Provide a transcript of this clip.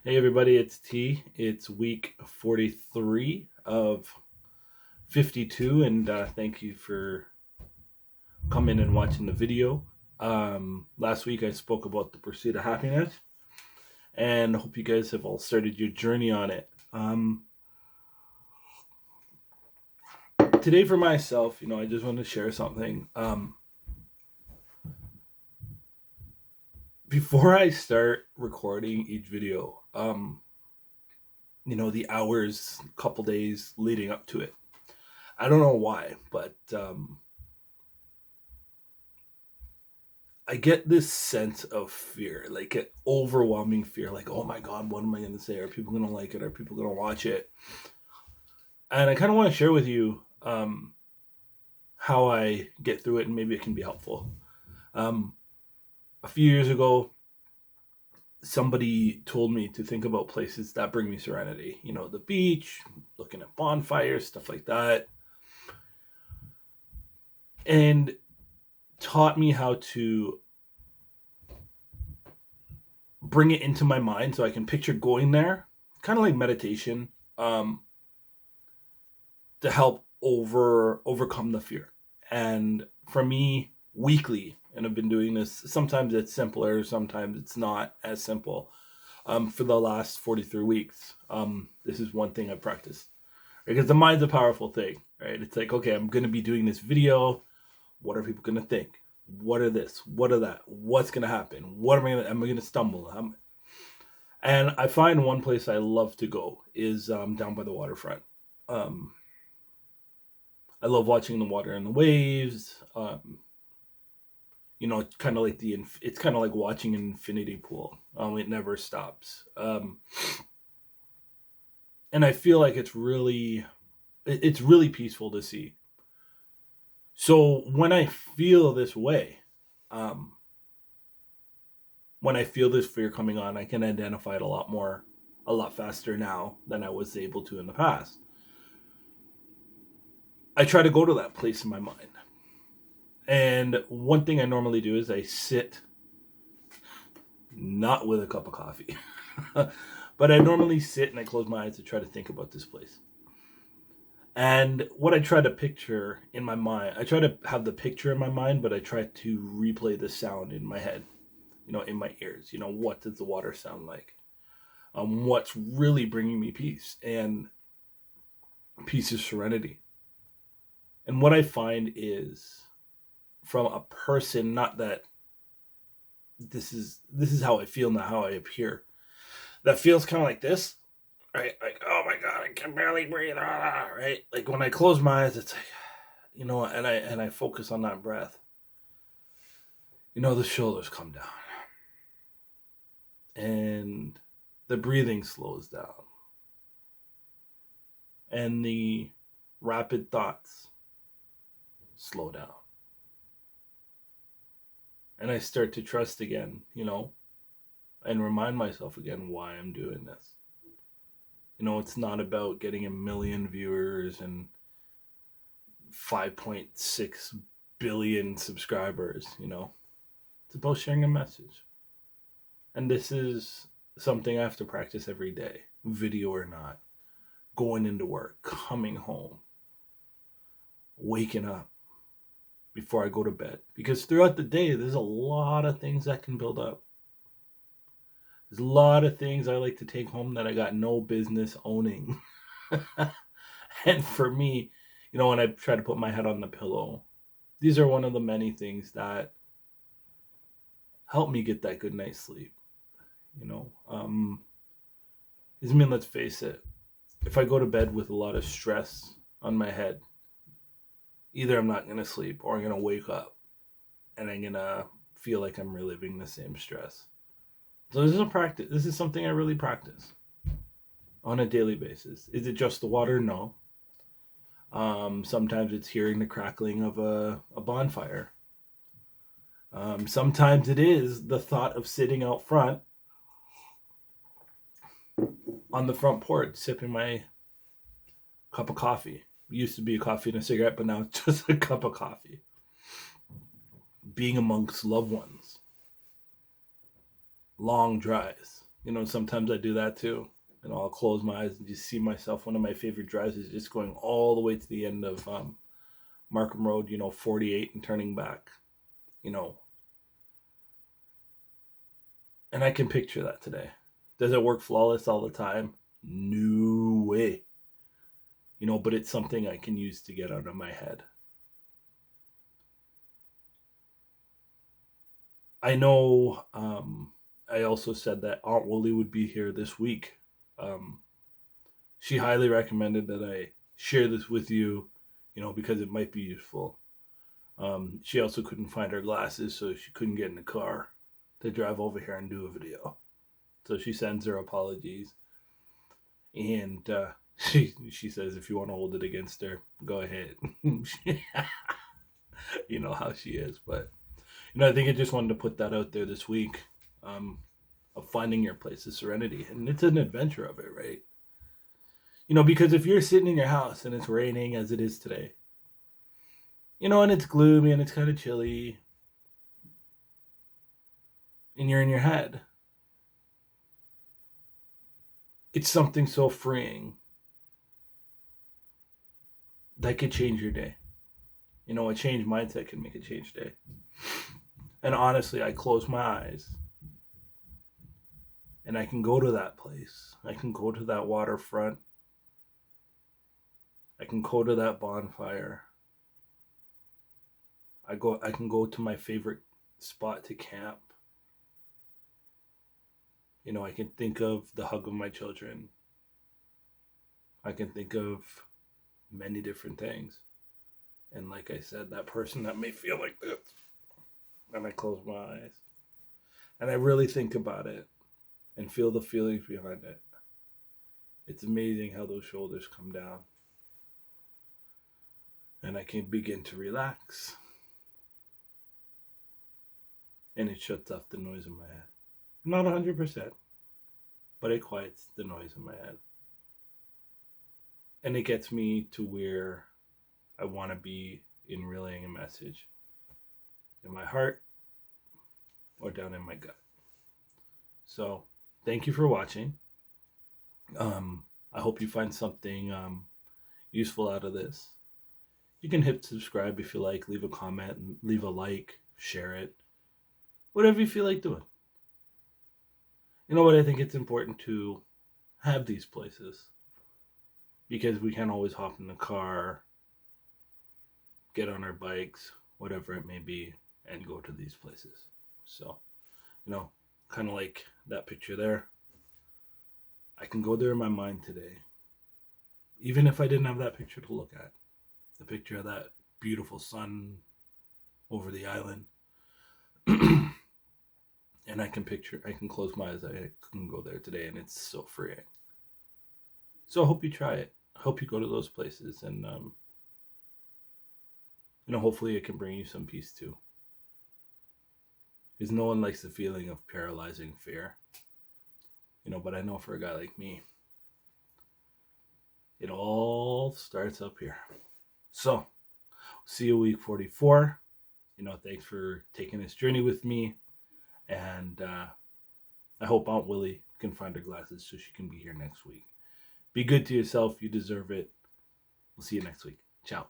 Hey everybody, it's T. It's week 43 of 52, and thank you for coming and watching the video. Last week I spoke about the pursuit of happiness, and I hope you guys have all started your journey on it. Today for myself, I just want to share something. Before I start recording each video, the hours, couple days leading up to it, I don't know why, but I get this sense of fear, like an overwhelming fear, like, oh my God, what am I going to say? Are people going to like it? Are people going to watch it? And I kind of want to share with you how I get through it, and maybe it can be helpful. A few years ago, somebody told me to think about places that bring me serenity, the beach, looking at bonfires, stuff like that. And taught me how to bring it into my mind so I can picture going there, kind of like meditation, to help overcome the fear. And for me, weekly, and I've been doing this. Sometimes it's simpler, sometimes it's not as simple. For the last 43 weeks, this is one thing I practiced, because the mind's a powerful thing, right? It's like, okay, I'm going to be doing this video. What are people going to think? What are this? What are that? What's going to happen? What am I going to stumble? And I find one place I love to go is down by the waterfront. I love watching the water and the waves. It's kind of like it's kind of like watching an infinity pool. It never stops. And I feel like it's really peaceful to see. So when I feel this way, when I feel this fear coming on, I can identify it a lot faster now than I was able to in the past. I try to go to that place in my mind. And one thing I normally do is I sit, not with a cup of coffee, but I normally sit and I close my eyes to try to think about this place. And what I try to picture in my mind, I try to have the picture in my mind, but I try to replay the sound in my head, in my ears. What does the water sound like? What's really bringing me peace? And peace is serenity. And what I find is, from a person, not that this is how I feel, not how I appear, that feels kind of like this, right? Like, oh my God, I can barely breathe, right? Like when I close my eyes, it's like, and I focus on that breath. The shoulders come down, and the breathing slows down, and the rapid thoughts slow down. And I start to trust again, and remind myself again why I'm doing this. It's not about getting a million viewers and 5.6 billion subscribers, It's about sharing a message. And this is something I have to practice every day, video or not. Going into work, coming home, waking up, before I go to bed. Because throughout the day, there's a lot of things that can build up. There's a lot of things I like to take home that I got no business owning. And for me, when I try to put my head on the pillow, these are one of the many things that help me get that good night's sleep. Let's face it, if I go to bed with a lot of stress on my head, either I'm not going to sleep or I'm going to wake up and I'm going to feel like I'm reliving the same stress. So this is a practice. This is something I really practice on a daily basis. Is it just the water? No. Sometimes it's hearing the crackling of a bonfire. Sometimes it is the thought of sitting out front on the front porch, sipping my cup of coffee. It used to be a coffee and a cigarette, but now it's just a cup of coffee. Being amongst loved ones. Long drives. Sometimes I do that too. I'll close my eyes and just see myself. One of my favorite drives is just going all the way to the end of Markham Road, 48 and turning back, you know, and I can picture that today. Does it work flawless all the time? No way. But it's something I can use to get out of my head. I know I also said that Aunt Wooly would be here this week. Um, she highly recommended that I share this with you, because it might be useful. She also couldn't find her glasses, so she couldn't get in the car to drive over here and do a video. So she sends her apologies. And she says, if you want to hold it against her, go ahead. You know how she is. But, I think I just wanted to put that out there this week, of finding your place of serenity. And it's an adventure of it, right? Because if you're sitting in your house and it's raining as it is today, and it's gloomy and it's kind of chilly, and you're in your head, it's something so freeing that could change your day. A changed mindset can make a changed day. And honestly, I close my eyes and I can go to that place. I can go to that waterfront. I can go to that bonfire. I can go to my favorite spot to camp. I can think of the hug of my children. I can think of many different things. And like I said, that person that may feel like this. And I close my eyes. And I really think about it and feel the feelings behind it. It's amazing how those shoulders come down. And I can begin to relax. And it shuts off the noise in my head. Not 100%, but it quiets the noise in my head. And it gets me to where I want to be in relaying a message in my heart or down in my gut. So, thank you for watching. I hope you find something useful out of this. You can hit subscribe if you like, leave a comment, leave a like, share it, whatever you feel like doing. You know what? I think it's important to have these places because we can't always hop in the car, get on our bikes, whatever it may be, and go to these places. So, kind of like that picture there. I can go there in my mind today. Even if I didn't have that picture to look at. The picture of that beautiful sun over the island. And I can close my eyes. I can go there today and it's so freeing. So I hope you try it. I hope you go to those places and, hopefully it can bring you some peace too. Because no one likes the feeling of paralyzing fear. But I know for a guy like me, it all starts up here. So, see you week 44. Thanks for taking this journey with me. And I hope Aunt Willie can find her glasses so she can be here next week. Be good to yourself. You deserve it. We'll see you next week. Ciao.